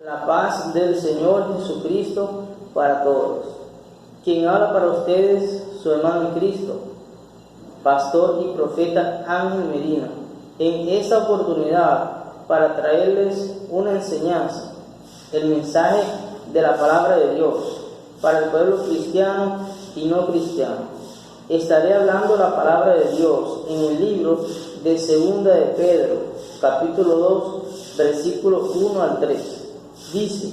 La paz del Señor Jesucristo para todos. Quien habla para ustedes, su hermano en Cristo, pastor y profeta Ángel Medina, en esta oportunidad para traerles una enseñanza, el mensaje de la palabra de Dios para el pueblo cristiano y no cristiano. Estaré hablando la palabra de Dios en el libro de Segunda de Pedro, capítulo 2, versículos 1 al 3. Dice: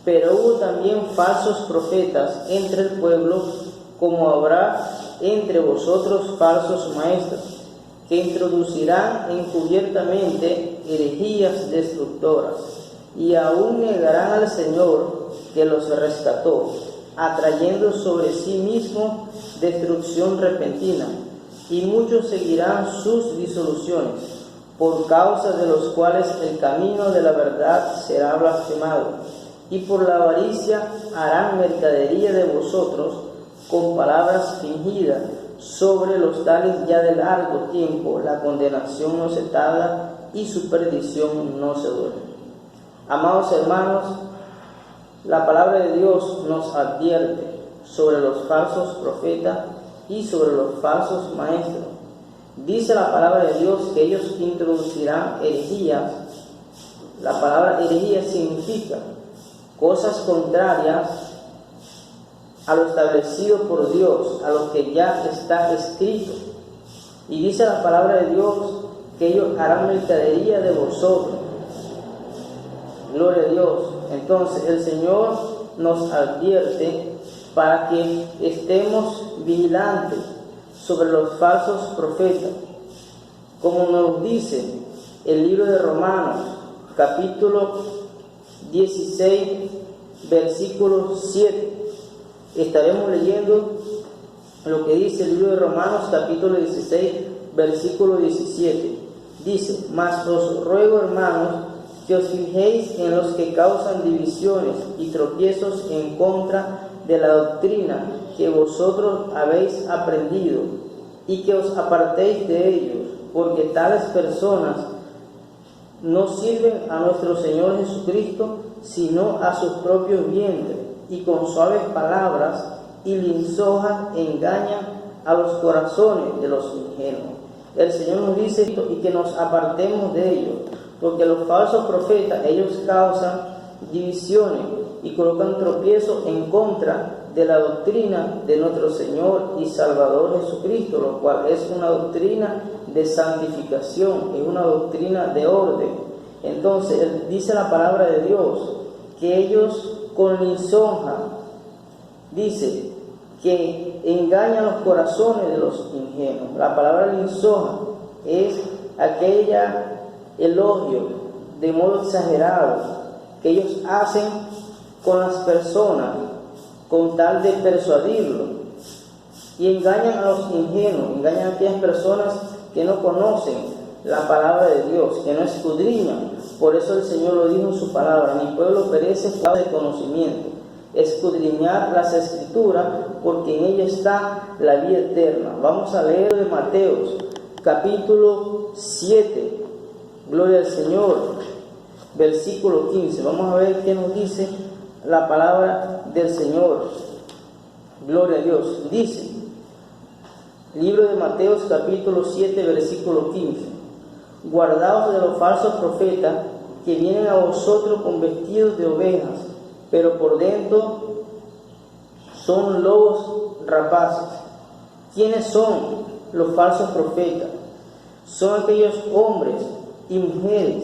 pero hubo también falsos profetas entre el pueblo, como habrá entre vosotros falsos maestros, que introducirán encubiertamente herejías destructoras, y aún negarán al Señor que los rescató, atrayendo sobre sí mismo destrucción repentina, y muchos seguirán sus disoluciones, por causa de los cuales el camino de la verdad será blasfemado, y por la avaricia harán mercadería de vosotros con palabras fingidas. Sobre los tales ya de largo tiempo la condenación no se tarda y su perdición no se duerme. Amados hermanos, la palabra de Dios nos advierte sobre los falsos profetas y sobre los falsos maestros. Dice la palabra de Dios que ellos introducirán herejías. La palabra herejía significa cosas contrarias a lo establecido por Dios, a lo que ya está escrito. Y dice la palabra de Dios que ellos harán mercadería de vosotros. Gloria a Dios. Entonces el Señor nos advierte para que estemos vigilantes sobre los falsos profetas, como nos dice el libro de Romanos, capítulo 16, versículo 7. Estaremos leyendo lo que dice el libro de Romanos, capítulo 16, versículo 17. Dice: mas os ruego, hermanos, que os fijéis en los que causan divisiones y tropiezos en contra de la doctrina que vosotros habéis aprendido, y que os apartéis de ellos, porque tales personas no sirven a nuestro Señor Jesucristo, sino a sus propios vientres, y con suaves palabras y lisonjas engañan a los corazones de los ingenuos. El Señor nos dice esto, y que nos apartemos de ellos, porque los falsos profetas, ellos causan divisiones y colocan tropiezos en contra de la doctrina de nuestro Señor y Salvador Jesucristo, lo cual es una doctrina de santificación, es una doctrina de orden. Entonces dice la palabra de Dios que ellos con lisonja, dice que engañan los corazones de los ingenuos. La palabra lisonja es aquella elogio de modo exagerado que ellos hacen con las personas con tal de persuadirlos, y engañan a los ingenuos, engañan a aquellas personas que no conocen la palabra de Dios, que no escudriñan. Por eso el Señor lo dijo en su palabra: mi pueblo perece por falta de conocimiento. Escudriñar las Escrituras, porque en ella está la vida eterna. Vamos a leer de Mateos, capítulo 7, gloria al Señor, versículo 15. Vamos a ver qué nos dice la palabra del Señor. Gloria a Dios. Dice, libro de Mateos, capítulo 7, versículo 15: guardaos de los falsos profetas, que vienen a vosotros con vestidos de ovejas, pero por dentro son lobos rapaces. ¿Quiénes son los falsos profetas? Son aquellos hombres y mujeres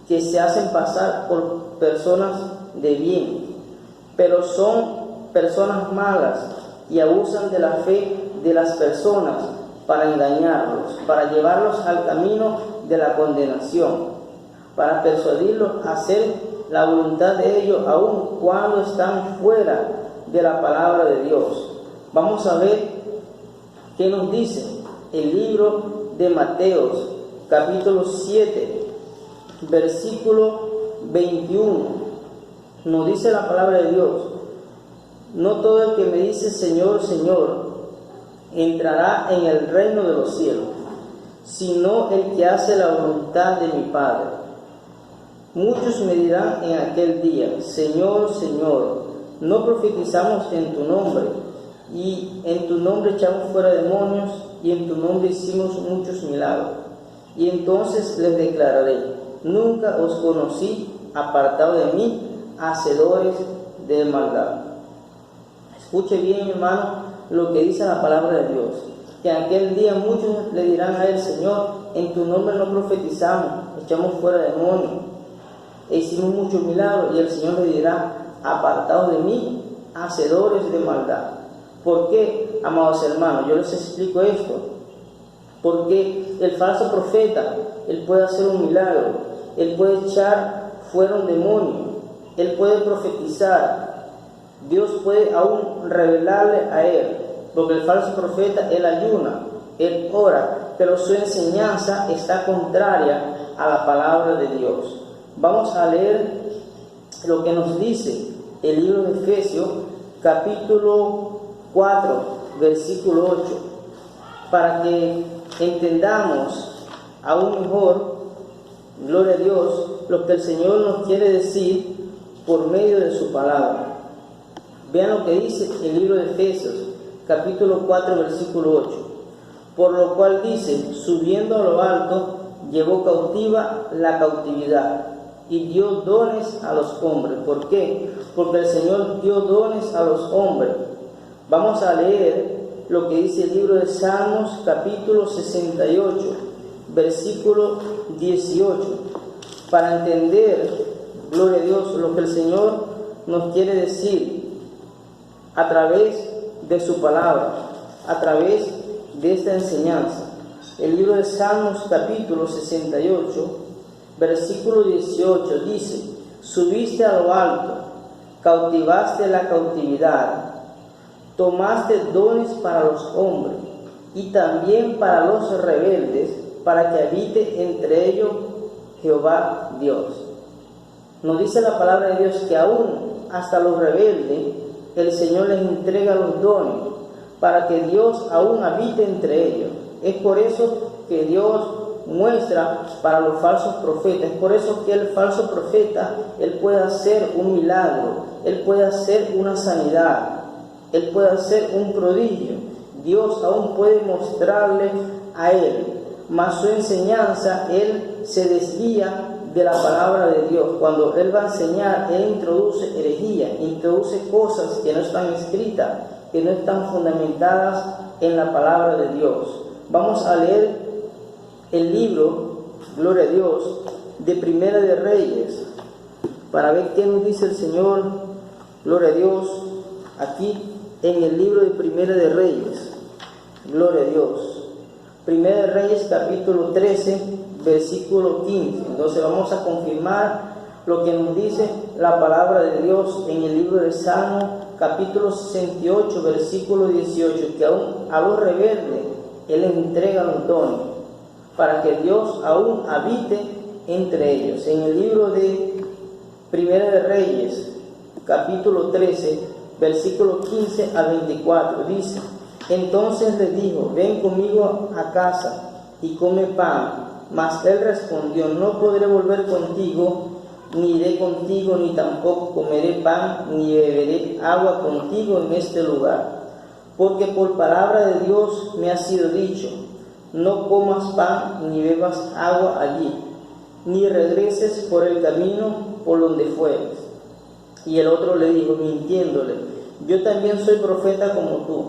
que se hacen pasar por personas de bien, pero son personas malas y abusan de la fe de las personas para engañarlos, para llevarlos al camino de la condenación, para persuadirlos a hacer la voluntad de ellos, aun cuando están fuera de la palabra de Dios. Vamos a ver qué nos dice el libro de Mateos, capítulo 7, versículo 21. Nos dice la palabra de Dios: no todo el que me dice Señor, Señor, entrará en el reino de los cielos, sino el que hace la voluntad de mi Padre. Muchos me dirán en aquel día: Señor, Señor, ¿no profetizamos en tu nombre? Y en tu nombre echamos fuera demonios, y en tu nombre hicimos muchos milagros. Y entonces les declararé: nunca os conocí, apartado de mí, hacedores de maldad. Escuche bien, hermano, lo que dice la palabra de Dios, que en aquel día muchos le dirán a él: Señor, en tu nombre no profetizamos, echamos fuera demonios, e hicimos muchos milagros. Y el Señor le dirá: apartados de mí, hacedores de maldad. ¿Por qué, amados hermanos? Yo les explico esto. Porque el falso profeta, él puede hacer un milagro, él puede echar fuera un demonio, él puede profetizar, Dios puede aún revelarle a él, porque el falso profeta, él ayuna, él ora, pero su enseñanza está contraria a la palabra de Dios. Vamos a leer lo que nos dice el libro de Efesios, capítulo 4, versículo 8, para que entendamos aún mejor, gloria a Dios, lo que el Señor nos quiere decir por medio de su palabra. Vean lo que dice el libro de Efesios, capítulo 4, versículo 8. Por lo cual dice: subiendo a lo alto, llevó cautiva la cautividad y dio dones a los hombres. ¿Por qué? Porque el Señor dio dones a los hombres. Vamos a leer lo que dice el libro de Salmos, capítulo 68, versículo 18, para entender, gloria a Dios, lo que el Señor nos quiere decir a través de su palabra, a través de esta enseñanza. El libro de Salmos, capítulo 68, versículo 18, dice: subiste a lo alto, cautivaste la cautividad, tomaste dones para los hombres y también para los rebeldes, para que habite entre ellos Jehová Dios. Nos dice la palabra de Dios que aún hasta los rebeldes el Señor les entrega los dones para que Dios aún habite entre ellos. Es por eso que Dios muestra para los falsos profetas, es por eso que el falso profeta, él puede hacer un milagro, él puede hacer una sanidad, él puede hacer un prodigio. Dios aún puede mostrarle a él, mas su enseñanza, él se desvía de la palabra de Dios. Cuando él va a enseñar, él introduce herejía, introduce cosas que no están escritas, que no están fundamentadas en la palabra de Dios. Vamos a leer el libro, gloria a Dios, de Primera de Reyes, para ver qué nos dice el Señor, gloria a Dios, aquí en el libro de Primera de Reyes, gloria a Dios. Primera de Reyes, capítulo 13, versículo 15. Entonces vamos a confirmar lo que nos dice la palabra de Dios en el libro de Salmo, capítulo 68, versículo 18, que aún a los rebeldes Él les entrega los dones, para que Dios aún habite entre ellos. En el libro de Primera de Reyes, capítulo 13, versículo 15 a 24, dice: entonces le dijo: ven conmigo a casa y come pan. Mas él respondió: no podré volver contigo, ni iré contigo, ni tampoco comeré pan, ni beberé agua contigo en este lugar. Porque por palabra de Dios me ha sido dicho: no comas pan, ni bebas agua allí, ni regreses por el camino por donde fueres. Y el otro le dijo, mintiéndole: yo también soy profeta como tú,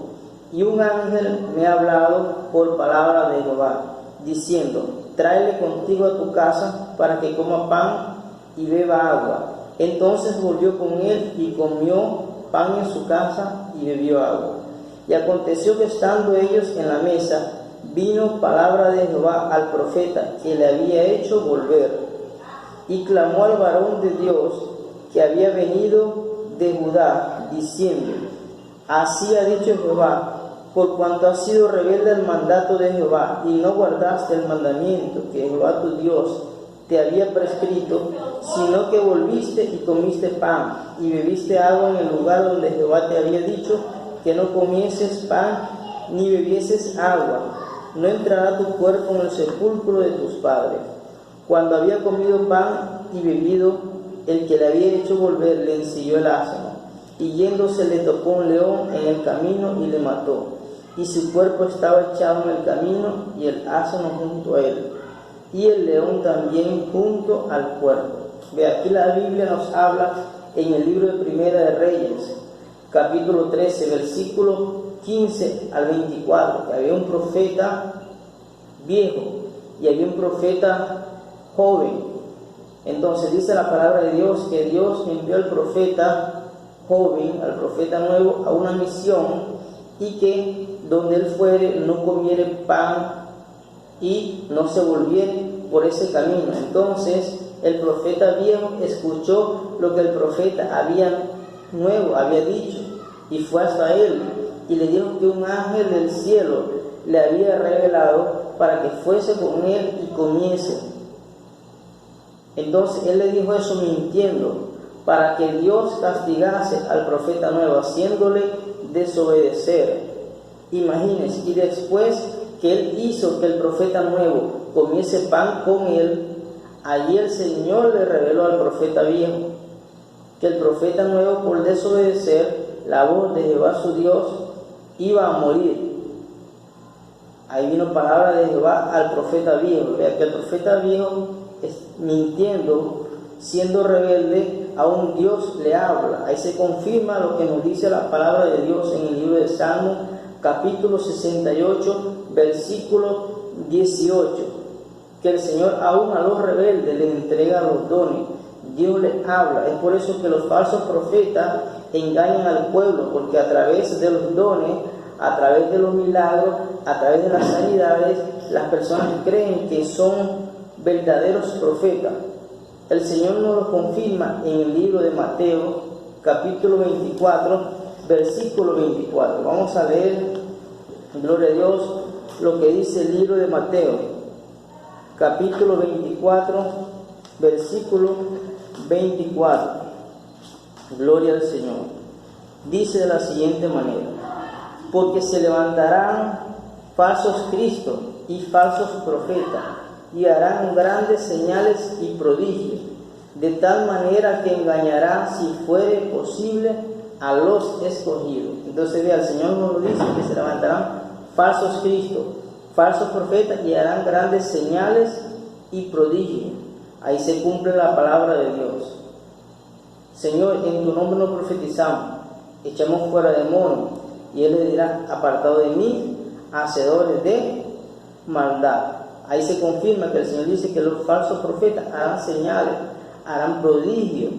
y un ángel me ha hablado por palabra de Jehová, diciendo: tráele contigo a tu casa para que coma pan y beba agua. Entonces volvió con él y comió pan en su casa y bebió agua. Y aconteció que estando ellos en la mesa, vino palabra de Jehová al profeta que le había hecho volver, y clamó al varón de Dios que había venido de Judá, diciendo: así ha dicho Jehová, por cuanto has sido rebelde al mandato de Jehová, y no guardaste el mandamiento que Jehová tu Dios te había prescrito, sino que volviste y comiste pan, y bebiste agua en el lugar donde Jehová te había dicho que no comieses pan, ni bebieses agua, no entrará tu cuerpo en el sepulcro de tus padres. Cuando había comido pan y bebido, el que le había hecho volver le ensilló el asno, y yéndose le tocó un león en el camino y le mató, y su cuerpo estaba echado en el camino y el asno junto a él, y el león también junto al cuerpo. Ve, aquí la Biblia nos habla en el libro de Primera de Reyes, capítulo 13, versículo 15 al 24, que había un profeta viejo y había un profeta joven. Entonces dice la palabra de Dios que Dios envió al profeta joven, al profeta nuevo, a una misión, y que donde él fuere no comiere pan y no se volviere por ese camino. Entonces el profeta viejo escuchó lo que el profeta nuevo había dicho, y fue hasta él y le dijo que un ángel del cielo le había revelado para que fuese con él y comiese. Entonces él le dijo eso mintiendo, para que Dios castigase al profeta nuevo, haciéndole desobedecer. Imagínense, y después que él hizo que el profeta nuevo comiese pan con él, allí el Señor le reveló al profeta viejo que el profeta nuevo, por desobedecer la voz de Jehová su Dios, iba a morir. Ahí vino palabra de Jehová al profeta viejo. Vea que el profeta viejo, mintiendo, siendo rebelde, a un Dios le habla. Ahí se confirma lo que nos dice la palabra de Dios en el libro de Salmos, capítulo 68, versículo 18, que el Señor aún a los rebeldes le entrega los dones. Dios les habla. Es por eso que los falsos profetas engañan al pueblo, porque a través de los dones, a través de los milagros, a través de las sanidades, las personas creen que son verdaderos profetas. El Señor nos lo confirma en el libro de Mateo, capítulo 24, versículo 24. Vamos a leer, gloria a Dios, lo que dice el libro de Mateo, capítulo 24, versículo 24. Gloria al Señor. Dice de la siguiente manera: porque se levantarán falsos cristos y falsos profetas, y harán grandes señales y prodigios, de tal manera que engañarán, si fuere posible, a los escogidos. Entonces vea, el Señor nos lo dice, que se levantarán falsos cristos, falsos profetas, y harán grandes señales y prodigios. Ahí se cumple la palabra de Dios. Señor, en tu nombre nos profetizamos, echamos fuera demonios, y Él le dirá: apartado de mí, hacedores de maldad. Ahí se confirma que el Señor dice que los falsos profetas harán señales, harán prodigios,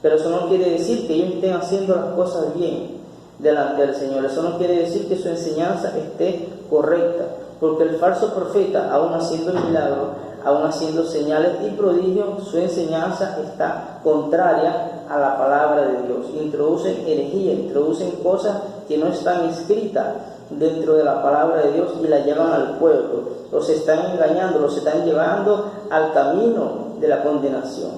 pero eso no quiere decir que ellos estén haciendo las cosas bien delante del Señor. Eso no quiere decir que su enseñanza esté correcta, porque el falso profeta, aún haciendo milagros, aún haciendo señales y prodigios, su enseñanza está contraria a la palabra de Dios. Introducen herejía, introducen cosas que no están escritas dentro de la palabra de Dios y la llevan al pueblo. Los están engañando, los están llevando al camino de la condenación.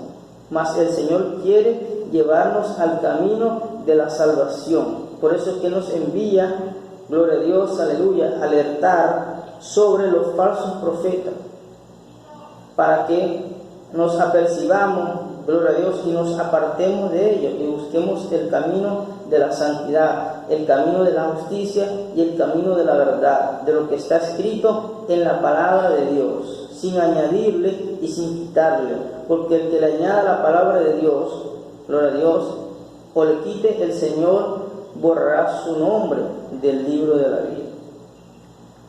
Mas el Señor quiere llevarnos al camino de la salvación. Por eso es que nos envía, gloria a Dios, aleluya, alertar sobre los falsos profetas, para que nos apercibamos, gloria a Dios, y nos apartemos de ellos y busquemos el camino de la santidad, el camino de la justicia y el camino de la verdad, de lo que está escrito en la palabra de Dios, sin añadirle y sin quitarle, porque el que le añada la palabra de Dios, gloria a Dios, o le quite, el Señor borrará su nombre del libro de la vida.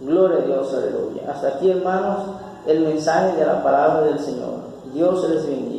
Gloria a Dios, aleluya. Hasta aquí, hermanos, el mensaje de la palabra del Señor. Dios les bendiga.